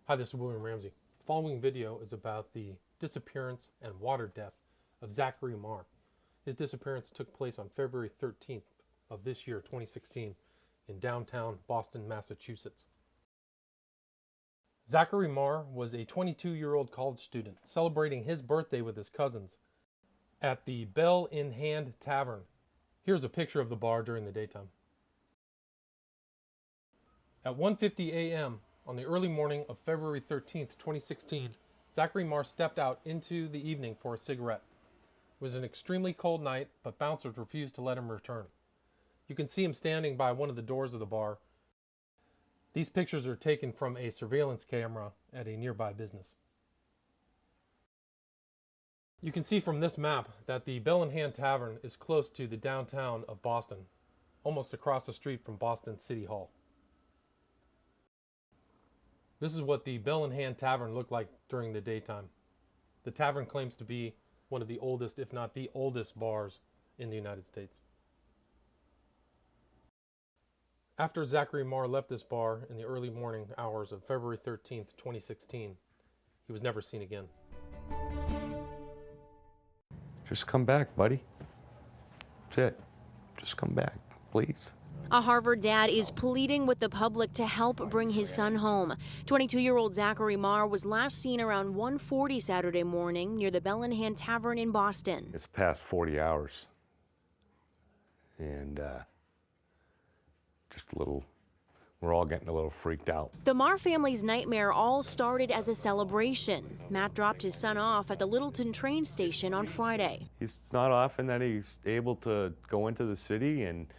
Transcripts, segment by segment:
Hi, this is William Ramsey. The following video is about the disappearance and water death of Zachary Marr. His disappearance took place on February 13th of this year, 2016, in downtown Boston, Massachusetts. Zachary Marr was a 22-year-old college student celebrating his birthday with his cousins at the Bell in Hand Tavern. Here's a picture of the bar during the daytime. At 1:50 a.m. on the early morning of February 13th, 2016, Zachary Marr stepped out into the evening for a cigarette. It was an extremely cold night, but bouncers refused to let him return. You can see him standing by one of the doors of the bar. These pictures are taken from a surveillance camera at a nearby business. You can see from this map that the Bell in Hand Tavern is close to the downtown of Boston, almost across the street from Boston City Hall. This is what the Bell in Hand Tavern looked like during the daytime. The tavern claims to be one of the oldest, if not the oldest, bars in the United States. After Zachary Marr left this bar in the early morning hours of February 13th, 2016, he was never seen again. Just come back, buddy. That's it. Just come back, please. A Harvard dad is pleading with the public to help bring his son home. 22-year-old Zachary Marr was last seen around 1:40 Saturday morning near the Bell in Hand Tavern in Boston. It's past 40 hours. And just a little, we're all getting a little freaked out. The Marr family's nightmare all started as a celebration. Matt dropped his son off at the Littleton train station on Friday. It's not often that he's able to go into the city and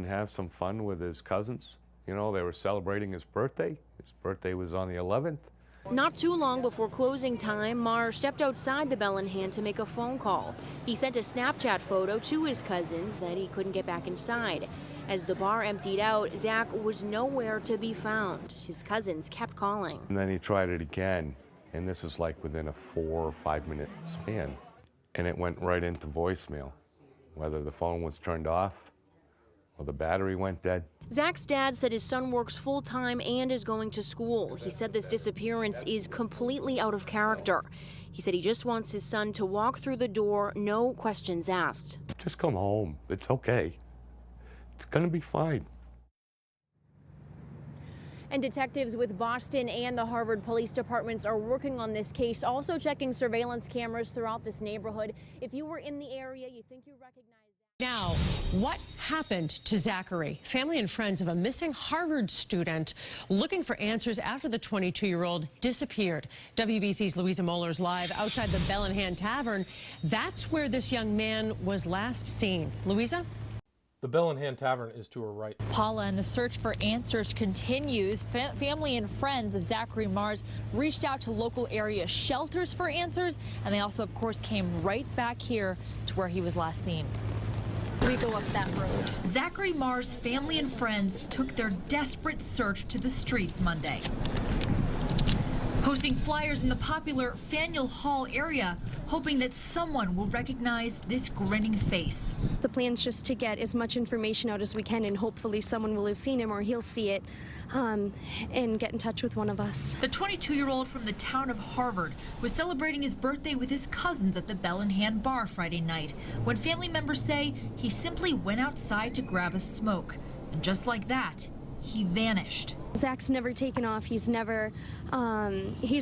have some fun with his cousins. You know, they were celebrating his birthday. His birthday was on the 11th. Not too long before closing time, Marr stepped outside the Bell in Hand to make a phone call. He sent a Snapchat photo to his cousins that he couldn't get back inside. As the bar emptied out, Zach was nowhere to be found. His cousins kept calling. And then he tried it again, and this is like within a 4 or 5 minute span. And it went right into voicemail, whether the phone was turned off or the battery went dead. Zach's dad said his son works full-time and is going to school. He said this disappearance is completely out of character. He said he just wants his son to walk through the door, no questions asked. Just come home. It's okay. It's gonna be fine. And detectives with Boston and the Harvard Police Departments are working on this case, also checking surveillance cameras throughout this neighborhood. If you were in the area, you think you recognize... Now, what happened to Zachary? Family and friends of a missing Harvard student looking for answers after the 22-year-old disappeared. WBC's Louisa Moeller's live outside the Bell in Hand Tavern. That's where this young man was last seen. Louisa? The Bell in Hand Tavern is to her right. Paula, and the search for answers continues. Family and friends of Zachary Marr's reached out to local area shelters for answers, and they also, of course, came right back here to where he was last seen. We go up that road. Zachary Marr's family and friends took their desperate search to the streets Monday, posting flyers in the popular Faneuil Hall area, hoping that someone will recognize this grinning face. The plan's just to get as much information out as we can, and hopefully someone will have seen him or he'll see it and get in touch with one of us. The 22-year-old from the town of Harvard was celebrating his birthday with his cousins at the Bell in Hand bar Friday night, when family members say he simply went outside to grab a smoke. And just like that, he vanished. Zach's never taken off. He's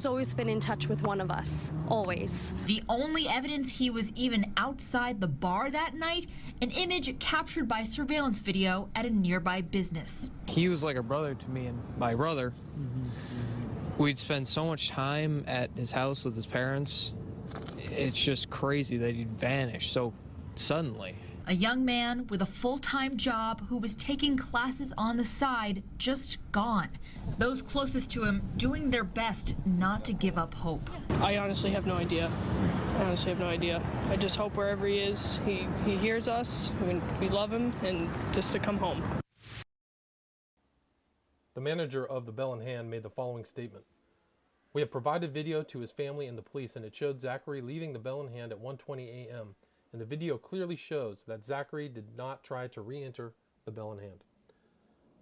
always been in touch with one of us, always. The only evidence he was even outside the bar that night, an image captured by surveillance video at a nearby business. He was like a brother to me and my brother. We'd spend so much time at his house with his parents. It's just crazy that he'd vanish so suddenly. A young man with a full-time job who was taking classes on the side, just gone. Those closest to him doing their best not to give up hope. I honestly have no idea. I just hope wherever he is, he hears us. We love him, and just to come home. The manager of the Bell in Hand made the following statement. We have provided video to his family and the police, and it showed Zachary leaving the Bell in Hand at 1:20 a.m. And the video clearly shows that Zachary did not try to re-enter the Bell in Hand.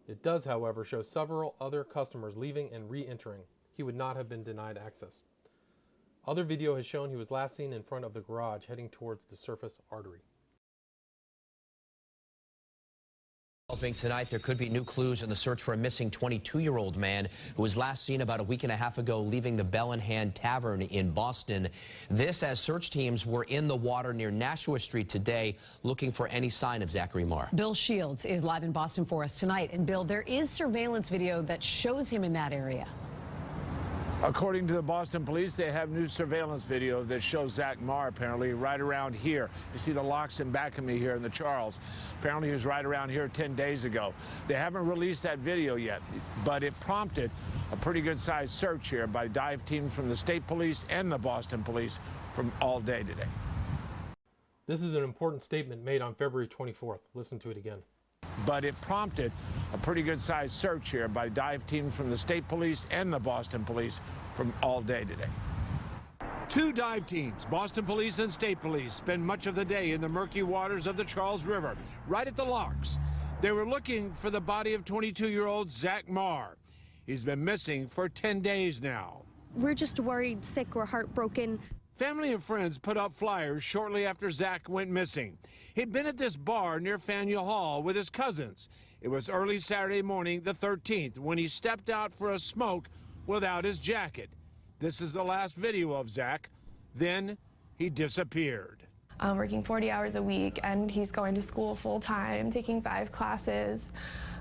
It does, however, show several other customers leaving and re-entering. he would not have been denied access. Other video has shown he was last seen in front of the garage heading towards the surface artery. Tonight, there could be new clues in the search for a missing 22-year-old man who was last seen about a week and a half ago leaving the Bell in Hand Tavern in Boston. This as search teams were in the water near Nashua Street today looking for any sign of Zachary Marr. Bill Shields is live in Boston for us tonight. And Bill, there is surveillance video that shows him in that area. According to the Boston police, they have new surveillance video that shows Zach Marr apparently right around here. You see the locks in back of me here in the Charles. Apparently he was right around here 10 days ago. They haven't released that video yet, but it prompted a pretty good sized search here by dive teams from the state police and the Boston police from all day today. This is an important statement made on February 24th. Listen to it again. But it prompted a pretty good sized search here by dive teams from the state police and the Boston police from all day today. Two dive teams, Boston police and state police, spend much of the day in the murky waters of the Charles River, right at the locks. They were looking for the body of 22-year-old Zach Marr. He's been missing for 10 days now. We're just worried, sick, we're heartbroken. Family and friends put up flyers shortly after Zach went missing. He'd been at this bar near Faneuil Hall with his cousins. It was early Saturday morning, the 13th, when he stepped out for a smoke without his jacket. This is the last video of Zach. Then he disappeared. I'm working 40 hours a week, and he's going to school full time, taking 5 classes.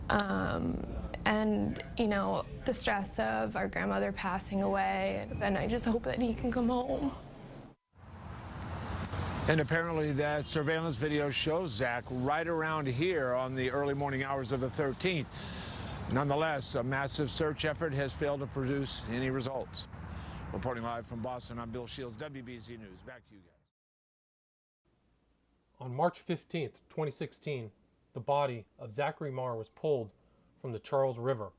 And, you know, the stress of our grandmother passing away, and I just hope that he can come home. And apparently that surveillance video shows Zach right around here on the early morning hours of the 13th. Nonetheless, a massive search effort has failed to produce any results. Reporting live from Boston, I'm Bill Shields, WBZ News. Back to you guys. On March 15th, 2016, the body of Zachary Marr was pulled from the Charles River.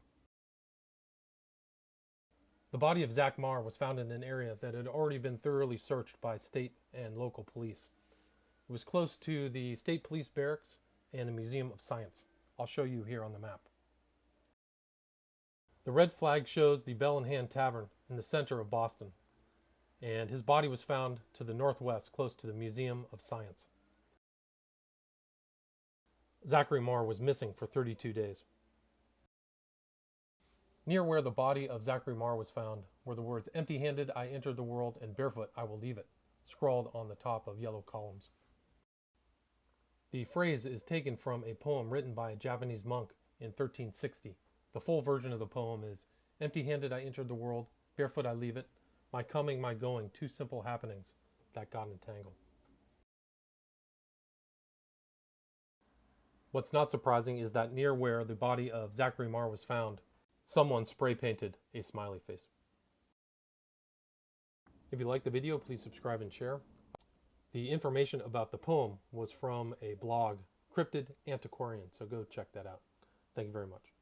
The body of Zach Marr was found in an area that had already been thoroughly searched by state and local police. It was close to the state police barracks and the Museum of Science. I'll show you here on the map. The red flag shows the Bell in Hand Tavern in the center of Boston, and his body was found to the northwest, close to the Museum of Science. Zachary Marr was missing for 32 days. Near where the body of Zachary Marr was found were the words, "Empty-handed I entered the world, and barefoot I will leave it," scrawled on the top of yellow columns. The phrase is taken from a poem written by a Japanese monk in 1360. The full version of the poem is, "Empty-handed I entered the world, barefoot I leave it, my coming, my going, two simple happenings that got entangled." What's not surprising is that near where the body of Zachary Marr was found, someone spray painted a smiley face. If you like the video, please subscribe and share. The information about the poem was from a blog, Cryptid Antiquarian, so go check that out. Thank you very much.